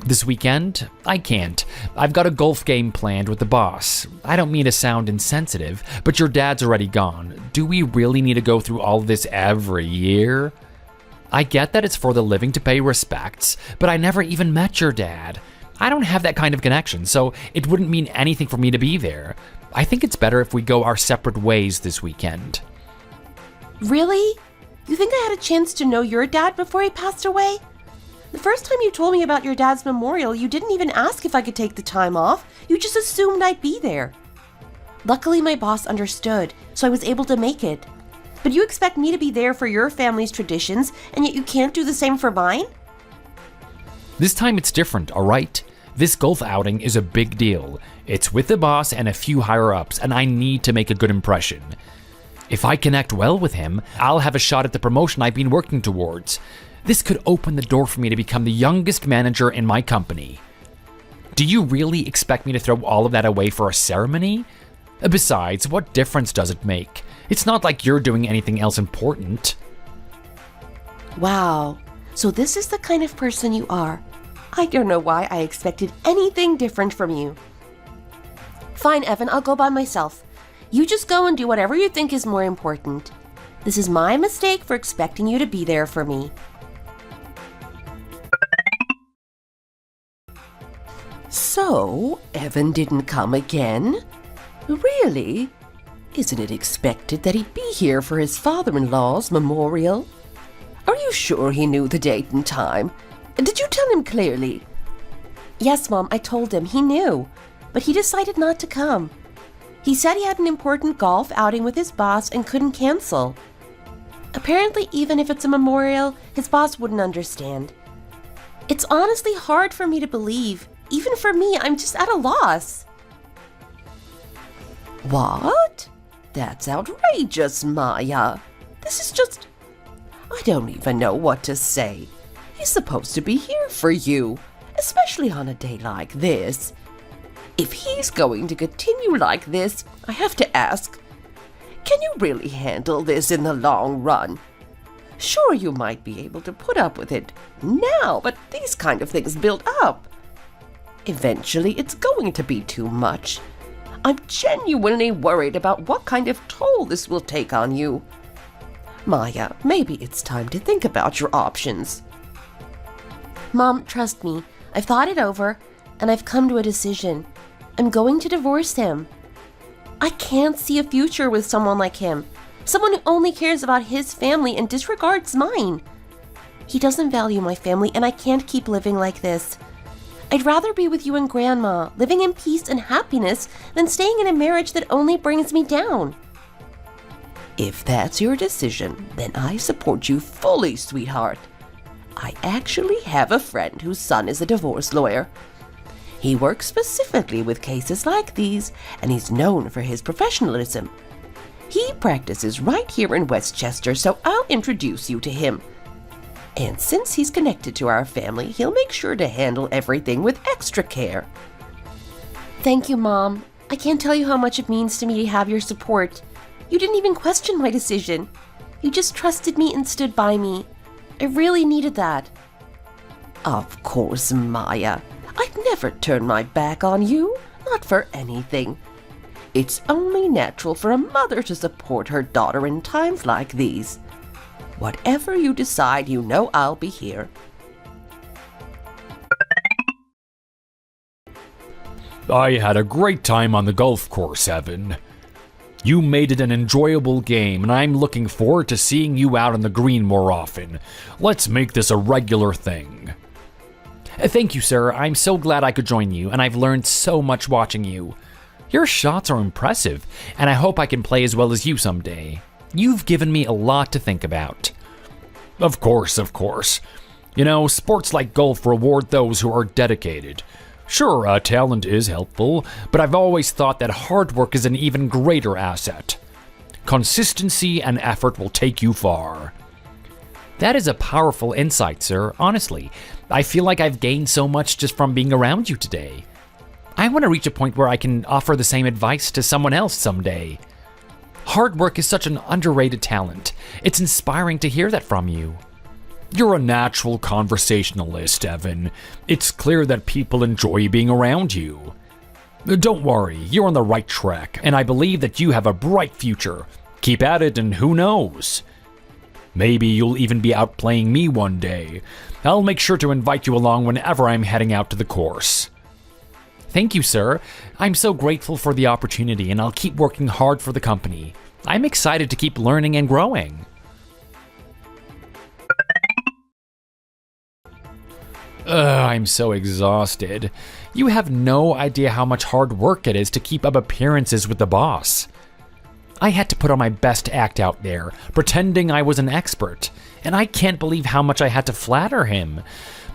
This weekend? I can't. I've got a golf game planned with the boss. I don't mean to sound insensitive, but your dad's already gone. Do we really need to go through all of this every year? I get that it's for the living to pay respects, but I never even met your dad. I don't have that kind of connection, so it wouldn't mean anything for me to be there. I think it's better if we go our separate ways this weekend. Really? You think I had a chance to know your dad before he passed away? The first time you told me about your dad's memorial, you didn't even ask if I could take the time off. You just assumed I'd be there. Luckily, my boss understood, so I was able to make it. But you expect me to be there for your family's traditions, and yet you can't do the same for mine? This time it's different, alright? This golf outing is a big deal. It's with the boss and a few higher-ups, and I need to make a good impression. If I connect well with him, I'll have a shot at the promotion I've been working towards. This could open the door for me to become the youngest manager in my company. Do you really expect me to throw all of that away for a ceremony? Besides, what difference does it make? It's not like you're doing anything else important. Wow, so this is the kind of person you are. I don't know why I expected anything different from you. Fine, Evan, I'll go by myself. You just go and do whatever you think is more important. This is my mistake for expecting you to be there for me. So, Evan didn't come again? Really? Isn't it expected that he'd be here for his father-in-law's memorial? Are you sure he knew the date and time? Did you tell him clearly? Yes, Mom, I told him. He knew. But he decided not to come. He said he had an important golf outing with his boss and couldn't cancel. Apparently, even if it's a memorial, his boss wouldn't understand. It's honestly hard for me to believe. Even for me, I'm just at a loss. What? That's outrageous, Maya. This is just... I don't even know what to say. He's supposed to be here for you, especially on a day like this. If he's going to continue like this, I have to ask, can you really handle this in the long run? Sure, you might be able to put up with it now, but these kind of things build up. Eventually, it's going to be too much. I'm genuinely worried about what kind of toll this will take on you. Maya, maybe it's time to think about your options. Mom, trust me. I've thought it over, and I've come to a decision. I'm going to divorce him. I can't see a future with someone like him. Someone who only cares about his family and disregards mine. He doesn't value my family, and I can't keep living like this. I'd rather be with you and Grandma, living in peace and happiness, than staying in a marriage that only brings me down. If that's your decision, then I support you fully, sweetheart. I actually have a friend whose son is a divorce lawyer. He works specifically with cases like these, and he's known for his professionalism. He practices right here in Westchester, so I'll introduce you to him. And since he's connected to our family, he'll make sure to handle everything with extra care. Thank you, Mom. I can't tell you how much it means to me to have your support. You didn't even question my decision. You just trusted me and stood by me. I really needed that. Of course, Maya. I'd never turn my back on you, not for anything. It's only natural for a mother to support her daughter in times like these. Whatever you decide, you know I'll be here. I had a great time on the golf course, Evan. You made it an enjoyable game, and I'm looking forward to seeing you out on the green more often. Let's make this a regular thing. Thank you, sir. I'm so glad I could join you, and I've learned so much watching you. Your shots are impressive, and I hope I can play as well as you someday. You've given me a lot to think about. Of course, of course. You know, sports like golf reward those who are dedicated. Sure, talent is helpful, but I've always thought that hard work is an even greater asset. Consistency and effort will take you far. That is a powerful insight, sir. Honestly, I feel like I've gained so much just from being around you today. I want to reach a point where I can offer the same advice to someone else someday. Hard work is such an underrated talent. It's inspiring to hear that from you. You're a natural conversationalist, Evan. It's clear that people enjoy being around you. Don't worry, you're on the right track, and I believe that you have a bright future. Keep at it, and who knows? Maybe you'll even be out playing me one day. I'll make sure to invite you along whenever I'm heading out to the course. Thank you, sir. I'm so grateful for the opportunity, and I'll keep working hard for the company. I'm excited to keep learning and growing. I'm so exhausted. You have no idea how much hard work it is to keep up appearances with the boss. I had to put on my best act out there, pretending I was an expert, and I can't believe how much I had to flatter him.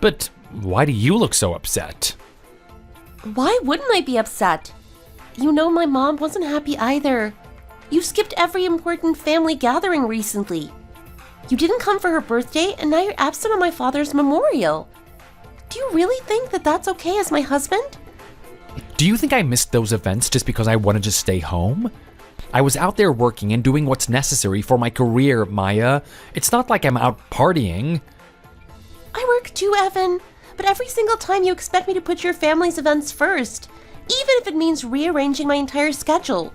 But why do you look so upset? Why wouldn't I be upset? You know my mom wasn't happy either. You skipped every important family gathering recently. You didn't come for her birthday, and now you're absent on my father's memorial. Do you really think that that's okay as my husband? Do you think I missed those events just because I wanted to stay home? I was out there working and doing what's necessary for my career, Maya. It's not like I'm out partying. I work too, Evan, but every single time you expect me to put your family's events first, even if it means rearranging my entire schedule.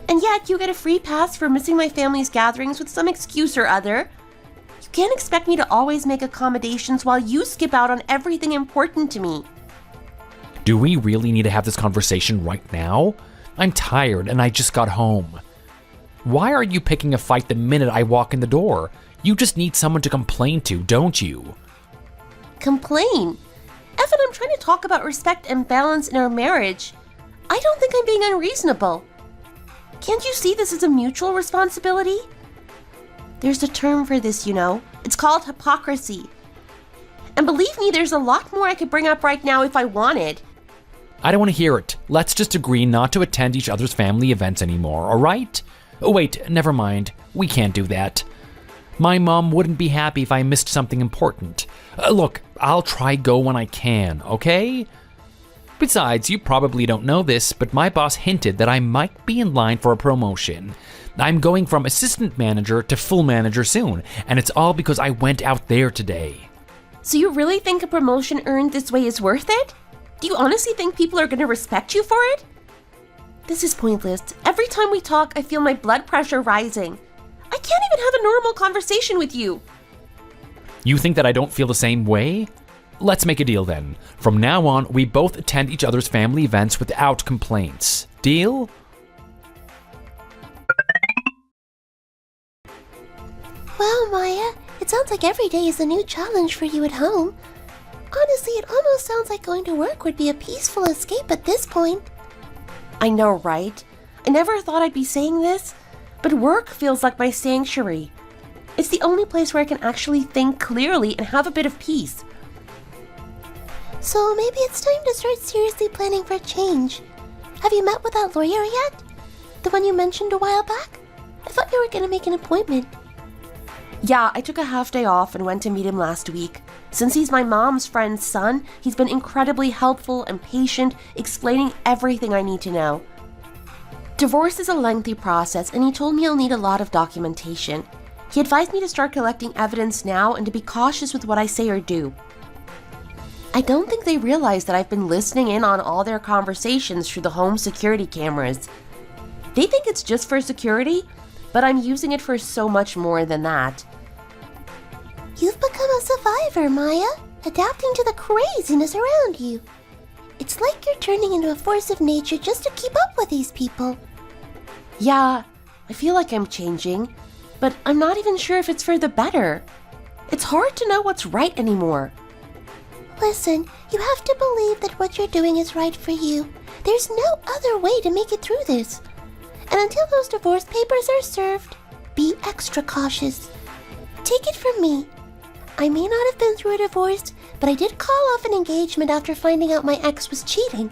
And yet you get a free pass for missing my family's gatherings with some excuse or other. You can't expect me to always make accommodations while you skip out on everything important to me. Do we really need to have this conversation right now? I'm tired and I just got home. Why are you picking a fight the minute I walk in the door? You just need someone to complain to, don't you? Complain? Evan, I'm trying to talk about respect and balance in our marriage. I don't think I'm being unreasonable. Can't you see this as a mutual responsibility? There's a term for this, you know. It's called hypocrisy. And believe me, there's a lot more I could bring up right now if I wanted. I don't want to hear it. Let's just agree not to attend each other's family events anymore, all right? Oh, wait, never mind. We can't do that. My mom wouldn't be happy if I missed something important. Look, I'll try go when I can, okay? Besides, you probably don't know this, but my boss hinted that I might be in line for a promotion. I'm going from assistant manager to full manager soon, and it's all because I went out there today. So you really think a promotion earned this way is worth it? Do you honestly think people are going to respect you for it? This is pointless. Every time we talk, I feel my blood pressure rising. I can't even have a normal conversation with you. You think that I don't feel the same way? Let's make a deal then. From now on, we both attend each other's family events without complaints. Deal? Wow, Maya, it sounds like every day is a new challenge for you at home. Honestly, it almost sounds like going to work would be a peaceful escape at this point. I know, right? I never thought I'd be saying this, but work feels like my sanctuary. It's the only place where I can actually think clearly and have a bit of peace. So maybe it's time to start seriously planning for a change. Have you met with that lawyer yet? The one you mentioned a while back? I thought you were going to make an appointment. Yeah, I took a half day off and went to meet him last week. Since he's my mom's friend's son, he's been incredibly helpful and patient, explaining everything I need to know. Divorce is a lengthy process, and he told me I'll need a lot of documentation. He advised me to start collecting evidence now and to be cautious with what I say or do. I don't think they realize that I've been listening in on all their conversations through the home security cameras. They think it's just for security, but I'm using it for so much more than that. You've become a survivor, Maya, adapting to the craziness around you. It's like you're turning into a force of nature just to keep up with these people. Yeah, I feel like I'm changing, but I'm not even sure if it's for the better. It's hard to know what's right anymore. Listen, you have to believe that what you're doing is right for you. There's no other way to make it through this. And until those divorce papers are served, be extra cautious. Take it from me. I may not have been through a divorce, but I did call off an engagement after finding out my ex was cheating.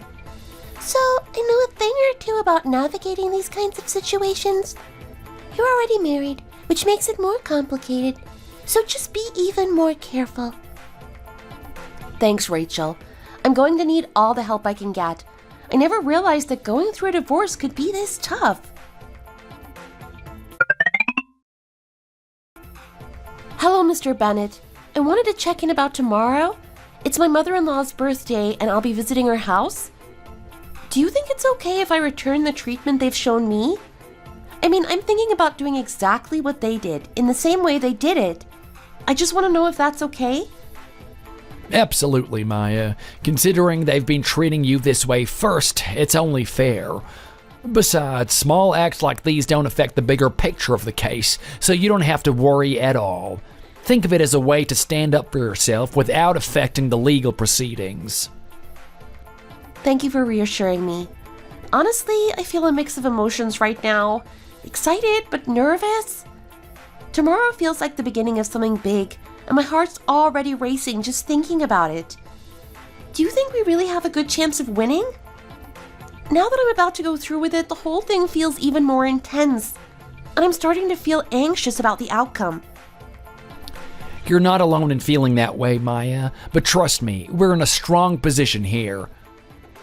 So I know a thing or two about navigating these kinds of situations. You're already married, which makes it more complicated. So just be even more careful. Thanks, Rachel. I'm going to need all the help I can get. I never realized that going through a divorce could be this tough. Hello, Mr. Bennett. I wanted to check in about tomorrow. It's my mother-in-law's birthday and I'll be visiting her house. Do you think it's okay if I return the treatment they've shown me? I mean, I'm thinking about doing exactly what they did, in the same way they did it. I just want to know if that's okay. Absolutely, Maya. Considering they've been treating you this way first, it's only fair. Besides, small acts like these don't affect the bigger picture of the case, so you don't have to worry at all. Think of it as a way to stand up for yourself without affecting the legal proceedings. Thank you for reassuring me. Honestly, I feel a mix of emotions right now. Excited, but nervous. Tomorrow feels like the beginning of something big, and my heart's already racing just thinking about it. Do you think we really have a good chance of winning? Now that I'm about to go through with it, the whole thing feels even more intense, and I'm starting to feel anxious about the outcome. You're not alone in feeling that way, Maya, but trust me, we're in a strong position here.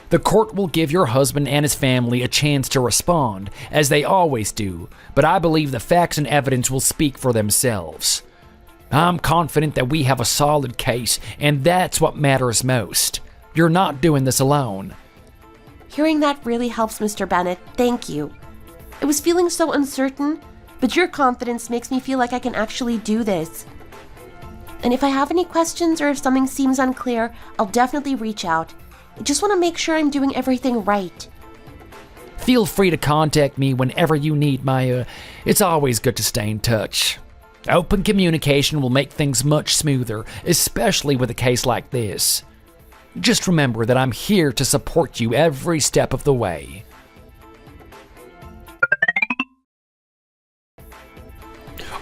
The court will give your husband and his family a chance to respond, as they always do, but I believe the facts and evidence will speak for themselves. I'm confident that we have a solid case, and that's what matters most. You're not doing this alone. Hearing that really helps, Mr. Bennett. Thank you. I was feeling so uncertain, but your confidence makes me feel like I can actually do this. And if I have any questions or if something seems unclear, I'll definitely reach out. I just want to make sure I'm doing everything right. Feel free to contact me whenever you need, Maya. It's always good to stay in touch. Open communication will make things much smoother, especially with a case like this. Just remember that I'm here to support you every step of the way.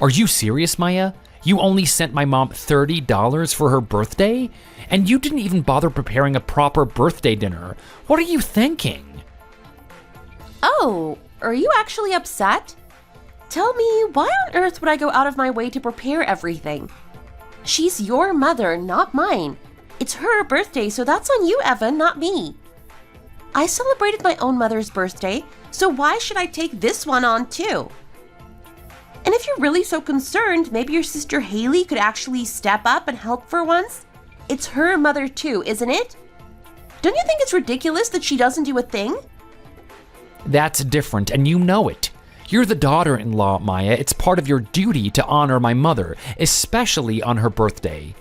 Are you serious, Maya? You only sent my mom $30 for her birthday? And you didn't even bother preparing a proper birthday dinner. What are you thinking? Oh, are you actually upset? Tell me, why on earth would I go out of my way to prepare everything? She's your mother, not mine. It's her birthday, so that's on you, Evan, not me. I celebrated my own mother's birthday, so why should I take this one on too? And if you're really so concerned, maybe your sister Haley could actually step up and help for once? It's her mother too, isn't it? Don't you think it's ridiculous that she doesn't do a thing? That's different, and you know it. You're the daughter-in-law, Maya. It's part of your duty to honor my mother, especially on her birthday.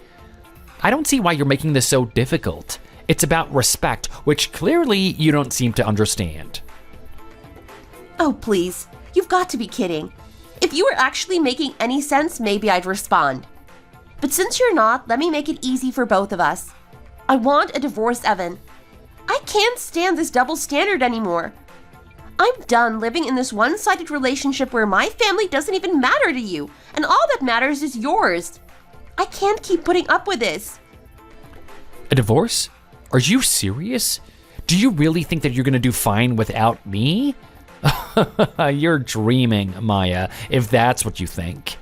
I don't see why you're making this so difficult. It's about respect, which clearly you don't seem to understand. Oh, please. You've got to be kidding. If you were actually making any sense, maybe I'd respond. But since you're not, let me make it easy for both of us. I want a divorce, Evan. I can't stand this double standard anymore. I'm done living in this one-sided relationship where my family doesn't even matter to you, and all that matters is yours. I can't keep putting up with this. A divorce? Are you serious? Do you really think that you're gonna do fine without me? You're dreaming, Maya, if that's what you think.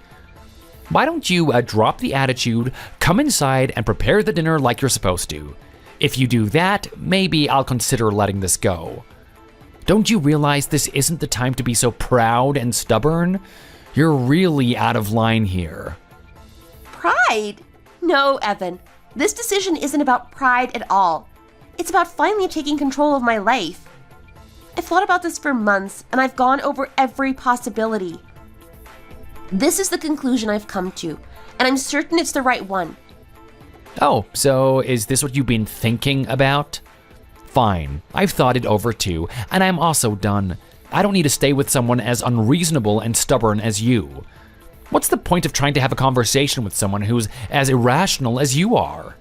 Why don't you drop the attitude, come inside, and prepare the dinner like you're supposed to? If you do that, maybe I'll consider letting this go. Don't you realize this isn't the time to be so proud and stubborn? You're really out of line here. Pride? No, Evan. This decision isn't about pride at all. It's about finally taking control of my life. I've thought about this for months, and I've gone over every possibility. This is the conclusion I've come to, and I'm certain it's the right one. Oh, so is this what you've been thinking about? Fine, I've thought it over too, and I'm also done. I don't need to stay with someone as unreasonable and stubborn as you. What's the point of trying to have a conversation with someone who's as irrational as you are?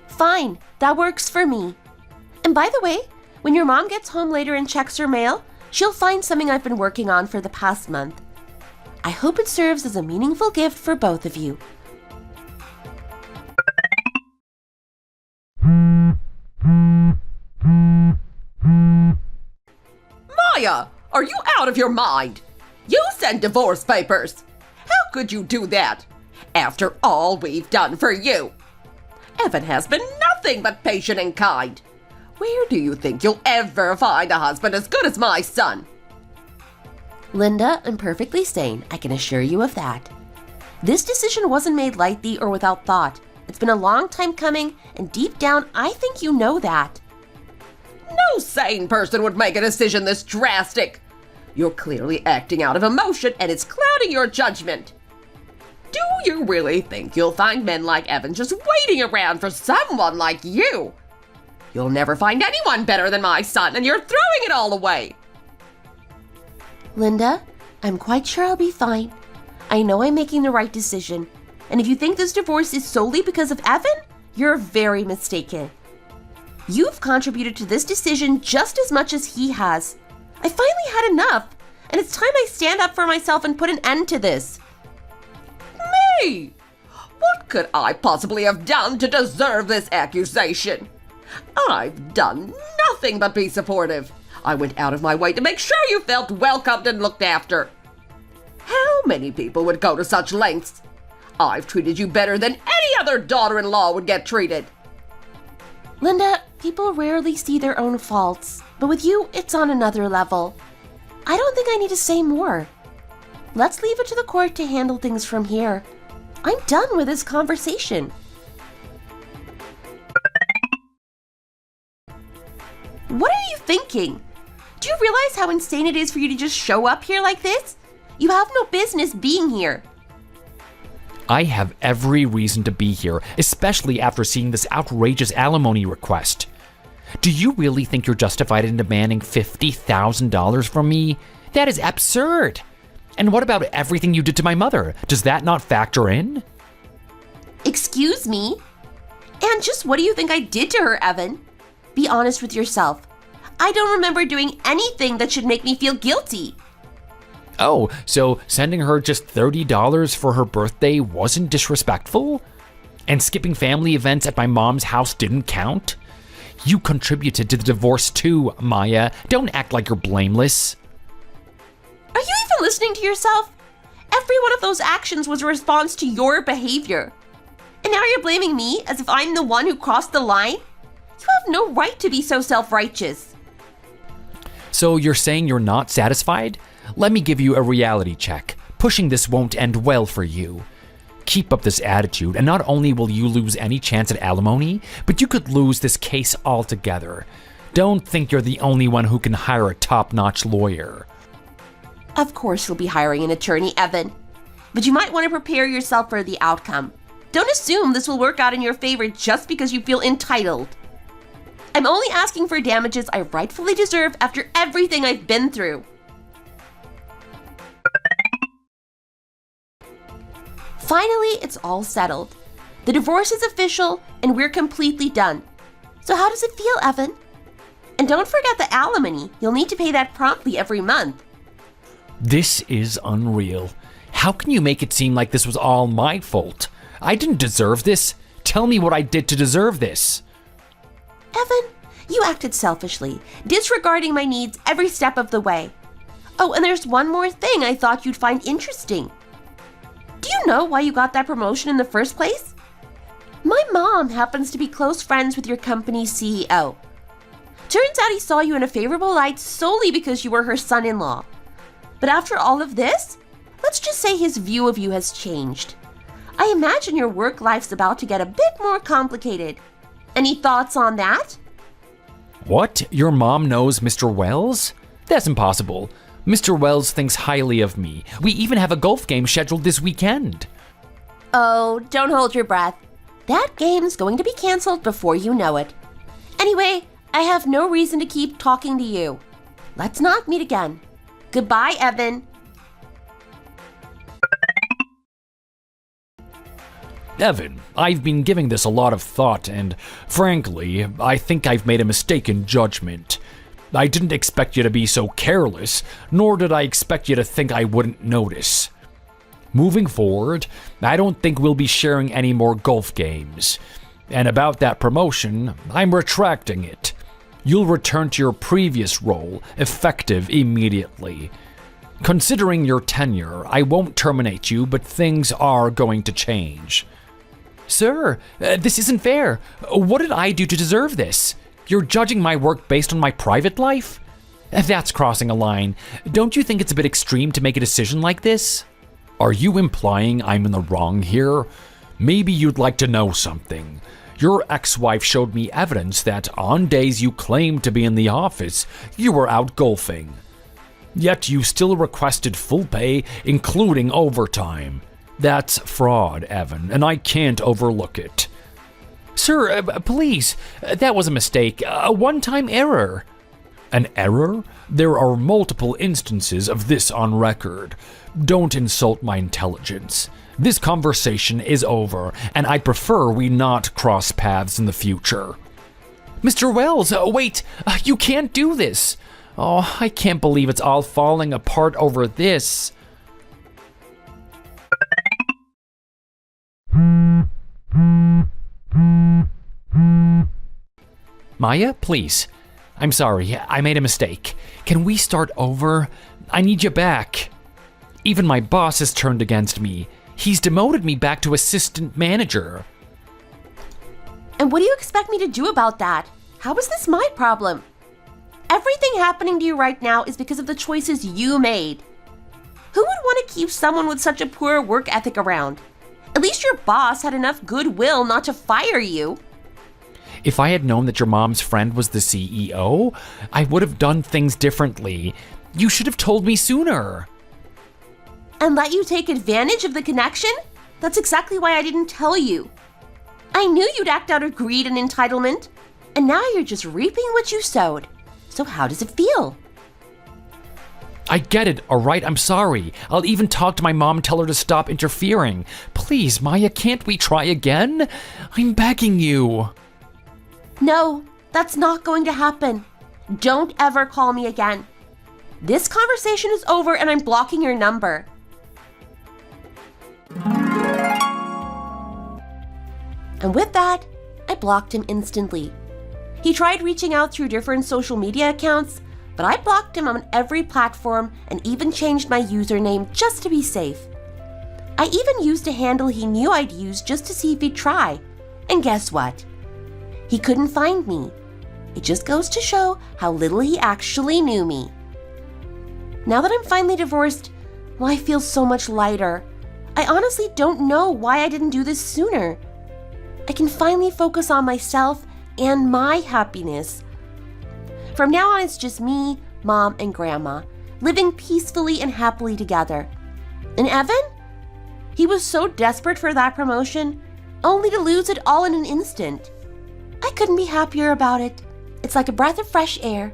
Fine, that works for me. And by the way, when your mom gets home later and checks her mail, she'll find something I've been working on for the past month. I hope it serves as a meaningful gift for both of you. Maya, are you out of your mind? You sent divorce papers. How could you do that? After all we've done for you. Evan has been nothing but patient and kind. Where do you think you'll ever find a husband as good as my son? Linda, I'm perfectly sane, I can assure you of that. This decision wasn't made lightly or without thought. It's been a long time coming, and deep down, I think you know that. No sane person would make a decision this drastic. You're clearly acting out of emotion, and it's clouding your judgment. Do you really think you'll find men like Evan just waiting around for someone like you? You'll never find anyone better than my son, and you're throwing it all away. Linda, I'm quite sure I'll be fine. I know I'm making the right decision. And if you think this divorce is solely because of Evan, you're very mistaken. You've contributed to this decision just as much as he has. I finally had enough, and it's time I stand up for myself and put an end to this. Me? What could I possibly have done to deserve this accusation? I've done nothing but be supportive. I went out of my way to make sure you felt welcomed and looked after. How many people would go to such lengths? I've treated you better than any other daughter-in-law would get treated. Linda, people rarely see their own faults, but with you, it's on another level. I don't think I need to say more. Let's leave it to the court to handle things from here. I'm done with this conversation. What are you thinking? Do you realize how insane it is for you to just show up here like this? You have no business being here. I have every reason to be here, especially after seeing this outrageous alimony request. Do you really think you're justified in demanding $50,000 from me? That is absurd. And what about everything you did to my mother? Does that not factor in? Excuse me? And just what do you think I did to her, Evan? Be honest with yourself. I don't remember doing anything that should make me feel guilty. Oh, so sending her just $30 for her birthday wasn't disrespectful? And skipping family events at my mom's house didn't count? You contributed to the divorce too, Maya. Don't act like you're blameless. Are you even listening to yourself? Every one of those actions was a response to your behavior. And now you're blaming me as if I'm the one who crossed the line? You have no right to be so self-righteous. So you're saying you're not satisfied? Let me give you a reality check. Pushing this won't end well for you. Keep up this attitude, and not only will you lose any chance at alimony, but you could lose this case altogether. Don't think you're the only one who can hire a top-notch lawyer. Of course you'll be hiring an attorney, Evan. But you might want to prepare yourself for the outcome. Don't assume this will work out in your favor just because you feel entitled. I'm only asking for damages I rightfully deserve after everything I've been through. Finally, it's all settled. The divorce is official and we're completely done. So how does it feel, Evan? And don't forget the alimony. You'll need to pay that promptly every month. This is unreal. How can you make it seem like this was all my fault? I didn't deserve this. Tell me what I did to deserve this. Evan, you acted selfishly, disregarding my needs every step of the way. Oh, and there's one more thing I thought you'd find interesting. Do you know why you got that promotion in the first place? My mom happens to be close friends with your company's CEO. Turns out he saw you in a favorable light solely because you were her son-in-law. But after all of this, let's just say his view of you has changed. I imagine your work life's about to get a bit more complicated. Any thoughts on that? What? Your mom knows Mr. Wells? That's impossible. Mr. Wells thinks highly of me. We even have a golf game scheduled this weekend. Oh, don't hold your breath. That game's going to be canceled before you know it. Anyway, I have no reason to keep talking to you. Let's not meet again. Goodbye, Evan. Evan, I've been giving this a lot of thought, and frankly, I think I've made a mistake in judgment. I didn't expect you to be so careless, nor did I expect you to think I wouldn't notice. Moving forward, I don't think we'll be sharing any more golf games. And about that promotion, I'm retracting it. You'll return to your previous role, effective immediately. Considering your tenure, I won't terminate you, but things are going to change. Sir, this isn't fair. What did I do to deserve this? You're judging my work based on my private life? That's crossing a line. Don't you think it's a bit extreme to make a decision like this? Are you implying I'm in the wrong here? Maybe you'd like to know something. Your ex-wife showed me evidence that on days you claimed to be in the office, you were out golfing. Yet you still requested full pay, including overtime. That's fraud, Evan, and I can't overlook it. Sir, please, that was a mistake, a one-time error. An error? There are multiple instances of this on record. Don't insult my intelligence. This conversation is over, and I'd prefer we not cross paths in the future. Mr. Wells, wait, you can't do this. Oh, I can't believe it's all falling apart over this. Maya, please. I'm sorry, I made a mistake. Can we start over? I need you back. Even my boss has turned against me. He's demoted me back to assistant manager. And what do you expect me to do about that? How is this my problem? Everything happening to you right now is because of the choices you made. Who would want to keep someone with such a poor work ethic around? At least your boss had enough goodwill not to fire you. If I had known that your mom's friend was the CEO, I would have done things differently. You should have told me sooner. And let you take advantage of the connection? That's exactly why I didn't tell you. I knew you'd act out of greed and entitlement, and now you're just reaping what you sowed. So how does it feel? I get it, all right? I'm sorry. I'll even talk to my mom and tell her to stop interfering. Please, Maya, can't we try again? I'm begging you. No, that's not going to happen. Don't ever call me again. This conversation is over and I'm blocking your number. And with that, I blocked him instantly. He tried reaching out through different social media accounts, but I blocked him on every platform and even changed my username just to be safe. I even used a handle he knew I'd use just to see if he'd try. And guess what? He couldn't find me. It just goes to show how little he actually knew me. Now that I'm finally divorced, well, I feel so much lighter. I honestly don't know why I didn't do this sooner. I can finally focus on myself and my happiness. From now on, it's just me, Mom, and Grandma, living peacefully and happily together. And Evan? He was so desperate for that promotion, only to lose it all in an instant. I couldn't be happier about it. It's like a breath of fresh air,